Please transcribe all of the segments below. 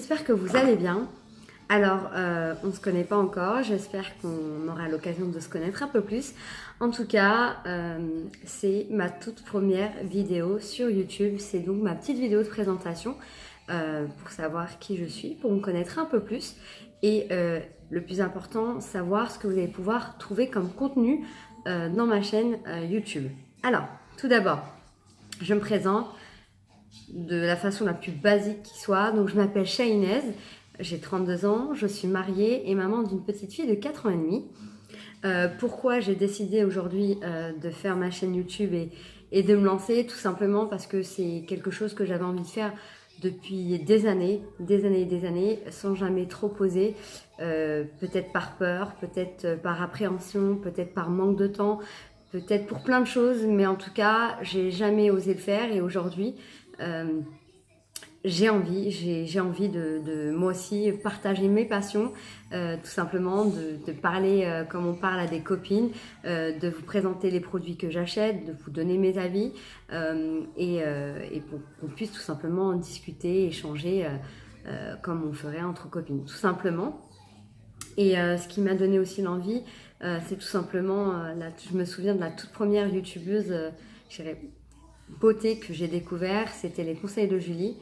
j'espère que vous allez bien. Alors, on ne se connaît pas encore, j'espère qu'on aura l'occasion de se connaître un peu plus. En tout cas, c'est ma toute première vidéo sur YouTube, c'est donc ma petite vidéo de présentation pour savoir qui je suis, pour me connaître un peu plus et le plus important, savoir ce que vous allez pouvoir trouver comme contenu dans ma chaîne YouTube. Alors, tout d'abord, je me présente de la façon la plus basique qui soit. Donc je m'appelle Shahinez, j'ai 32 ans, je suis mariée et maman d'une petite fille de 4 ans et demi. Pourquoi j'ai décidé aujourd'hui de faire ma chaîne YouTube et de me lancer? Tout simplement parce que c'est quelque chose que j'avais envie de faire depuis des années, sans jamais trop oser, peut-être par peur, peut-être par appréhension, peut-être par manque de temps, peut-être pour plein de choses, mais en tout cas, j'ai jamais osé le faire et aujourd'hui, j'ai envie de moi aussi partager mes passions, tout simplement de parler comme on parle à des copines, de vous présenter les produits que j'achète, de vous donner mes avis et pour qu'on puisse tout simplement discuter, échanger comme on ferait entre copines, tout simplement. Et ce qui m'a donné aussi l'envie, c'est tout simplement, je me souviens de la toute première youtubeuse, beauté que j'ai découvert, c'était les conseils de Julie.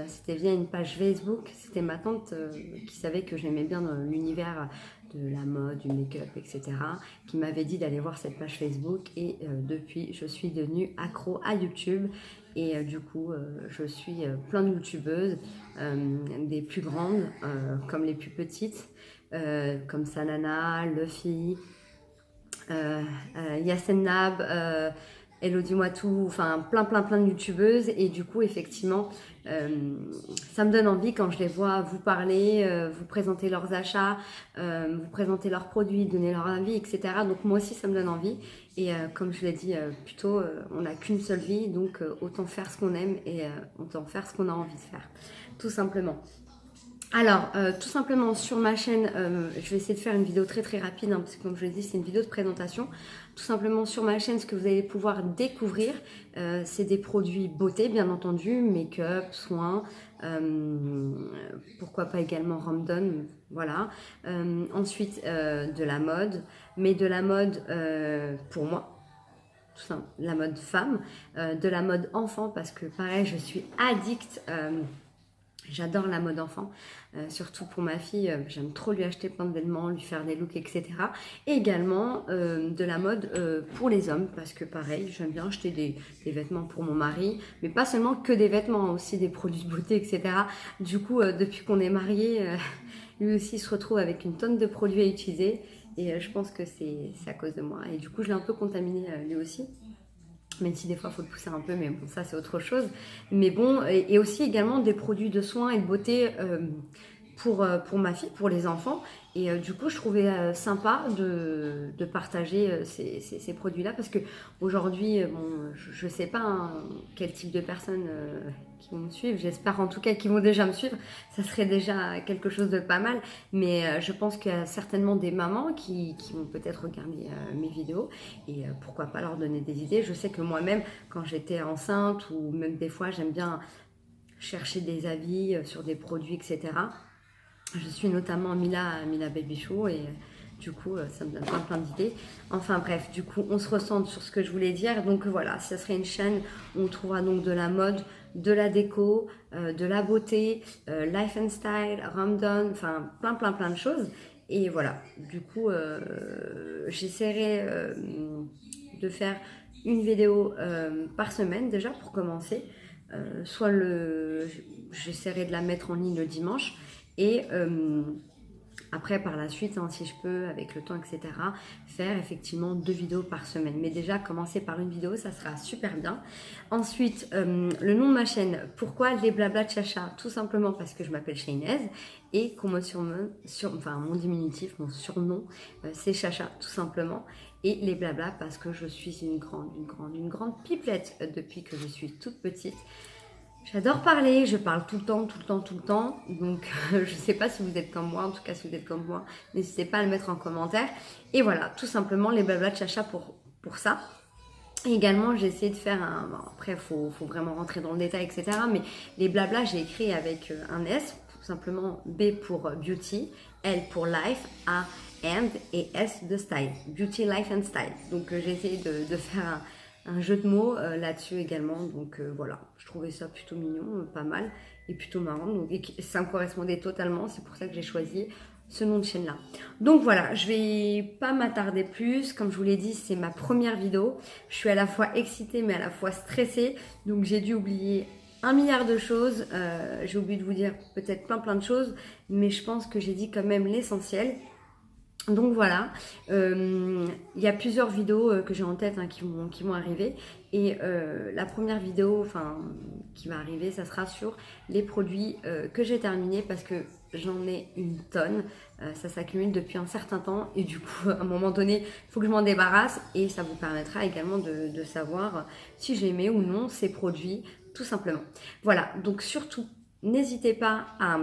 C'était via une page Facebook, c'était ma tante qui savait que j'aimais bien dans l'univers de la mode, du make-up, etc. qui m'avait dit d'aller voir cette page Facebook et depuis je suis devenue accro à YouTube et du coup je suis plein de youtubeuses, des plus grandes comme les plus petites, comme Sanana, Luffy, Yassen Nab, Elodie Moitou, enfin plein de youtubeuses et du coup effectivement ça me donne envie quand je les vois vous parler, vous présenter leurs achats, vous présenter leurs produits, donner leur avis, etc. Donc moi aussi ça me donne envie et comme je l'ai dit plus tôt, on n'a qu'une seule vie donc autant faire ce qu'on aime et autant faire ce qu'on a envie de faire, tout simplement. Alors, tout simplement sur ma chaîne, je vais essayer de faire une vidéo très rapide, hein, parce que comme je l'ai dit, c'est une vidéo de présentation. Tout simplement sur ma chaîne, ce que vous allez pouvoir découvrir, c'est des produits beauté, bien entendu, make-up, soins, pourquoi pas également Ramdon, voilà. Ensuite, de la mode, mais de la mode pour moi. Tout simple, la mode femme, de la mode enfant, parce que pareil, je suis addict. J'adore la mode enfant, surtout pour ma fille, j'aime trop lui acheter plein de vêtements, lui faire des looks, etc. Et également de la mode pour les hommes, parce que pareil, j'aime bien acheter des vêtements pour mon mari, mais pas seulement que des vêtements, aussi des produits de beauté, etc. Du coup, depuis qu'on est mariés, lui aussi se retrouve avec une tonne de produits à utiliser, et je pense que c'est à cause de moi. Et du coup, je l'ai un peu contaminé lui aussi. Même si des fois il faut le pousser un peu, mais bon, ça c'est autre chose. Mais bon, et aussi également des produits de soins et de beauté pour ma fille, pour les enfants. Et du coup, je trouvais sympa de partager ces produits-là parce que aujourd'hui, bon, je sais pas hein, quel type de personnes qui vont me suivre. J'espère en tout cas qu'ils vont déjà me suivre. Ça serait déjà quelque chose de pas mal. Mais je pense qu'il y a certainement des mamans qui vont peut-être regarder mes vidéos et pourquoi pas leur donner des idées. Je sais que moi-même, quand j'étais enceinte ou même des fois, j'aime bien chercher des avis sur des produits, etc. Je suis notamment Mila Baby Show et du coup ça me donne plein d'idées. Enfin bref, du coup on se ressent sur ce que je voulais dire. Donc voilà, ça serait une chaîne où on trouvera donc de la mode, de la déco, de la beauté, life and style, Ramdon, enfin plein de choses. Et voilà, du coup j'essaierai de faire une vidéo par semaine déjà pour commencer. J'essaierai de la mettre en ligne le dimanche. Et après, par la suite, hein, si je peux, avec le temps, etc., faire effectivement 2 vidéos par semaine. Mais déjà, commencer par une vidéo, ça sera super bien. Ensuite, le nom de ma chaîne, pourquoi les blabla de Chacha? Tout simplement parce que je m'appelle Shahinez et qu'on me surnomme, enfin mon diminutif, mon surnom, c'est Chacha, tout simplement. Et les blabla parce que je suis une grande pipelette depuis que je suis toute petite. J'adore parler, je parle tout le temps. Donc, je ne sais pas si vous êtes comme moi. En tout cas, si vous êtes comme moi, n'hésitez pas à le mettre en commentaire. Et voilà, tout simplement, les blabla de Chacha pour ça. Et également, j'ai essayé de faire Bon, après, il faut vraiment rentrer dans le détail, etc. Mais les blabla, j'ai écrit avec un S tout simplement B pour beauty, L pour life, A and et S de style, beauty, life and style. Donc j'ai essayé de faire un jeu de mots là-dessus également, donc voilà, je trouvais ça plutôt mignon, pas mal, et plutôt marrant, donc, et ça me correspondait totalement, c'est pour ça que j'ai choisi ce nom de chaîne là. Donc voilà, je vais pas m'attarder plus, comme je vous l'ai dit, c'est ma première vidéo, je suis à la fois excitée mais à la fois stressée, donc j'ai dû oublier un milliard de choses, j'ai oublié de vous dire peut-être plein de choses, mais je pense que j'ai dit quand même l'essentiel. Donc voilà, il y a plusieurs vidéos que j'ai en tête qui vont arriver, et la première vidéo qui va arriver, ça sera sur les produits que j'ai terminés, parce que j'en ai une tonne, ça s'accumule depuis un certain temps, et du coup à un moment donné il faut que je m'en débarrasse, et ça vous permettra également de savoir si j'ai aimé ou non ces produits, tout simplement. Voilà, donc surtout n'hésitez pas à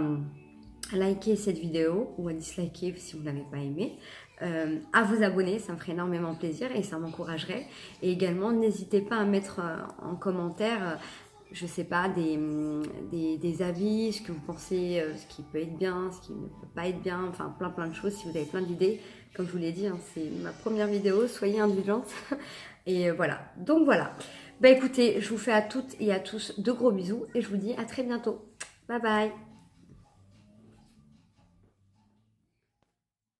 liker cette vidéo ou à disliker si vous n'avez pas aimé, à vous abonner, ça me ferait énormément plaisir et ça m'encouragerait. Et également, n'hésitez pas à mettre en commentaire, je sais pas, des avis, ce que vous pensez, ce qui peut être bien, ce qui ne peut pas être bien, enfin plein de choses, si vous avez plein d'idées. Comme je vous l'ai dit, hein, c'est ma première vidéo, soyez indulgentes. Et voilà, donc voilà. Bah écoutez, je vous fais à toutes et à tous de gros bisous et je vous dis à très bientôt. Bye bye.